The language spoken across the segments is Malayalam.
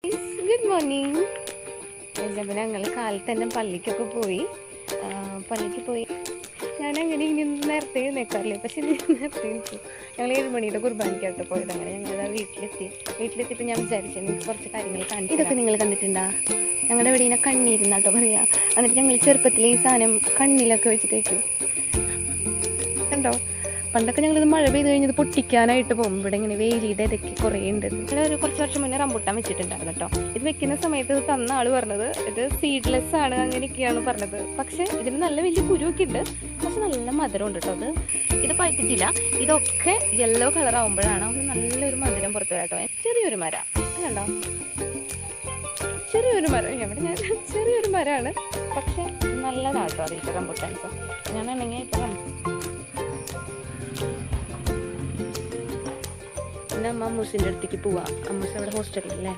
Good morning. അപ്പോൾ ഞങ്ങൾ കാലത്ത് തന്നെ പള്ളിക്ക് പോയി. ഞാൻ അങ്ങനെ ഇനി നേരത്തെ എഴുന്നേക്കാറില്ലേ, പക്ഷെ നേരത്തെ എനിക്ക് ഞങ്ങൾ 7 മണിയുടെ കുർബാനയ്ക്കകത്ത് പോയത്. അങ്ങനെ ഞങ്ങൾ വീട്ടിലെത്തിയപ്പോൾ ഞാൻ വിചാരിച്ചു എനിക്ക് കുറച്ച് കാര്യങ്ങൾ കാണിച്ചു. ഇതൊക്കെ നിങ്ങൾ കണ്ടിട്ടുണ്ടാ? ഞങ്ങളുടെ ഇവിടെ ഇങ്ങനെ കണ്ണീരുന്നാട്ടോ പറയാ. എന്നിട്ട് ഞങ്ങൾ ചെറുപ്പത്തിൽ ഈ സാധനം കണ്ണിലൊക്കെ വെച്ചിട്ടേക്കും കണ്ടോ. പണ്ടൊക്കെ ഞങ്ങളിത് മഴ പെയ്ത് കഴിഞ്ഞത് പൊട്ടിക്കാനായിട്ട് പോകും. ഇവിടെ ഇങ്ങനെ വേലിയുടെ ഇതൊക്കെ കുറേ ഉണ്ട്. ഇവിടെ ഒരു കുറച്ച് വർഷം മുന്നേ റംബൂട്ടാൻ വെച്ചിട്ടുണ്ടായിരുന്നു കേട്ടോ. ഇത് വെക്കുന്ന സമയത്ത് ഇത് തന്ന ആൾ പറഞ്ഞത് ഇത് സീഡ്ലെസ് ആണ് അങ്ങനെയൊക്കെയാണ് പറഞ്ഞത്. പക്ഷെ ഇതിന് നല്ല വലിയ കുരുവൊക്കെ ഉണ്ട്, പക്ഷെ നല്ല മധുരം ഉണ്ട് കേട്ടോ. ഇത് പഴുത്തിട്ടില്ല. ഇതൊക്കെ യെല്ലോ കളർ ആകുമ്പോഴാണ് ഒന്ന് നല്ലൊരു മധുരം പുറത്തു വരാം കേട്ടോ. ചെറിയൊരു മരം കണ്ടോ, ചെറിയൊരു മരമാണ്, പക്ഷെ നല്ലതാട്ടോ അതിൻ്റെ റംബൂട്ടാൻസ്. ഞാനാണെങ്കിൽ ഇപ്പം പിന്നെ അമ്മൂസിൻ്റെ അടുത്തേക്ക് പോവാം. അമ്മൂസ് അവിടെ ഹോസ്റ്റലിലല്ലേ.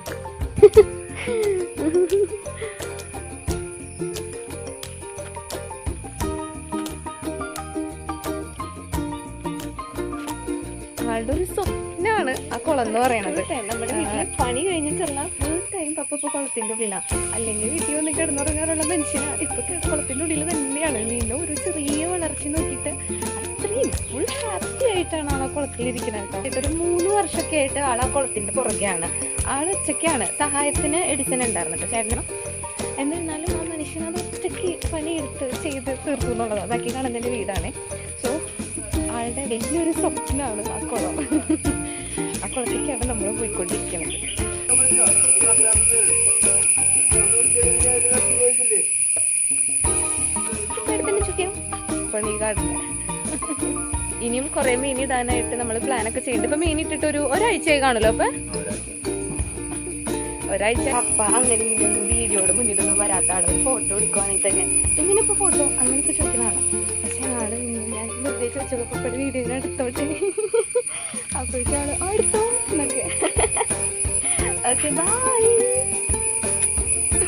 ആളുടെ ഒരു സ്വപ്നമാണ് ആ കുളം എന്ന് പറയണത്. നമ്മുടെ വീട്ടിൽ പണി കഴിഞ്ഞിട്ടുള്ള ഫുൾ ടൈം പപ്പ ഇപ്പോൾ കുളത്തിൻ്റെ ഉള്ളിലാണ്. അല്ലെങ്കിൽ വീട്ടിൽ വന്ന് കിടന്നുറങ്ങാറുള്ള മനുഷ്യനാണ്. ഇപ്പൊ കുളത്തിൻ്റെ ഉള്ളിൽ തന്നെയാണ്. വീണ്ടും ഒരു ചെറിയ വളർച്ച നോക്കിയിട്ട് അത്രയും ഫുൾ ഹാപ്പി ആയിട്ടാണ് ആളെ കുളത്തിലിരിക്കുന്നത് കേട്ടോ. ഒരു 3 വർഷമൊക്കെ ആയിട്ട് ആളാ കുളത്തിന്റെ പുറകെയാണ്. ആള് ഒറ്റയ്ക്കാണ്. സഹായത്തിന് എഡിസൺ ഉണ്ടായിരുന്നു കേട്ടോ ചേട്ടനും. എന്നിരുന്നാലും ആ മനുഷ്യൻ അത് ഒറ്റയ്ക്ക് പണിയെടുത്ത് ചെയ്ത് തീർത്തു എന്നുള്ളത്. ബാക്കി കാണുന്നതിൻ്റെ വീടാണ്. സോ ആളുടെ വലിയൊരു സ്വപ്നമാണ് ആ കുളം. ആ കുളത്തേക്കാണ് നമ്മൾ പോയിക്കൊണ്ടിരിക്കുന്നത്. എടുത്തിന്റെ ചുറ്റിയും പണി കാണുന്നത്. ഇനിയും കുറെ മീൻ ഇടാനായിട്ട് നമ്മൾ പ്ലാനൊക്കെ ചെയ്യുന്നുണ്ട്. ഇപ്പൊ മീൻ ഇട്ടിട്ട് ഒരാഴ്ചയായി കാണുമല്ലോ. അപ്പൊ ഒരാഴ്ച അപ്പ അങ്ങനെ വീഡിയോയുടെ മുന്നിലൊന്നും വരാത്ത ആള് ഫോട്ടോ എടുക്കുവാണെങ്കിൽ തന്നെ എങ്ങനെ ഇപ്പൊ ഫോട്ടോ അങ്ങനെയൊക്കെ ചോദിക്കുന്ന ആളാണ്. പക്ഷെ ആള് ഞാൻ വെറുതെ ചോദിച്ചപ്പോ വീഡിയോ എടുത്തോട്ടെ. അപ്പോഴേക്കും ആള് എടുത്തോ എന്നൊക്കെ. Okay bye.